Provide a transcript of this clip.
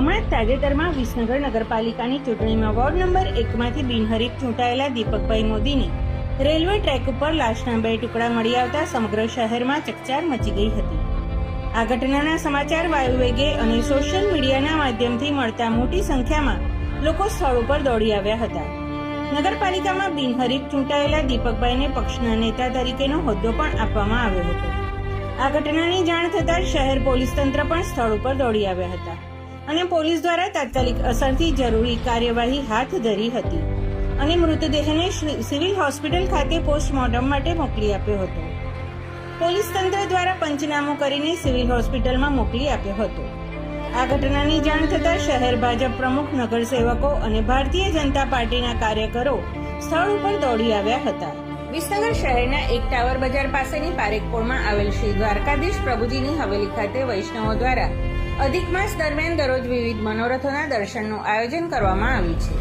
હમણાં જ તાજેતરમાં વિસનગર નગરપાલિકાની ચૂંટણીમાં વોર્ડ નંબર 1માંથી બિનહરીફ ચૂંટાયેલા દીપકભાઈ મોદીની રેલવે ટ્રેક ઉપર લાશના 2 ટુકડા મળી આવતા સમગ્ર શહેરમાં ચકચાર મચી ગઈ હતી. આ ઘટનાના સમાચાર વાયુવેગે અને સોશિયલ મીડિયાના માધ્યમથી મળતા મોટી સંખ્યામાં લોકો સ્થળ ઉપર દોડી આવ્યા હતા. નગરપાલિકામાં બિનહરીફ ચૂંટાયેલા દીપકભાઈને પક્ષના નેતા તરીકેનો હોદ્દો પણ આપવામાં આવ્યો હતો. આ ઘટનાની જાણ થતાં શહેર પોલીસ તંત્ર પણ સ્થળ ઉપર દોડી આવ્યા હતા અને પોલીસ દ્વારા તાત્કાલિક અસરથી જરૂરી કાર્યવાહી હાથ ધરી હતી અને મૃતદેહને સિવિલ હોસ્પિટલ ખાતે પોસ્ટમોર્ટમ માટે મોકલી આપ્યો હતો. પોલીસ તંત્ર દ્વારા પંચનામું કરીને સિવિલ હોસ્પિટલમાં મોકલી આપ્યો હતો. આ ઘટનાની જાણ થતાં શહેર ભાજપ પ્રમુખ, નગરસેવકો અને ભારતીય જનતા પાર્ટીના કાર્યકરો સ્થળ ઉપર દોડી આવ્યા હતા. વિસનગર શહેરના એક ટાવર બજાર પાસેની પારેખપોળમાં આવેલ શ્રી દ્વારકાધીશ પ્રભુજીની હવેલી ખાતે વૈષ્ણવો દ્વારા અધિક માસ દરમિયાન દરરોજ વિવિધ મનોરથોના દર્શનનું આયોજન કરવામાં આવ્યું છે.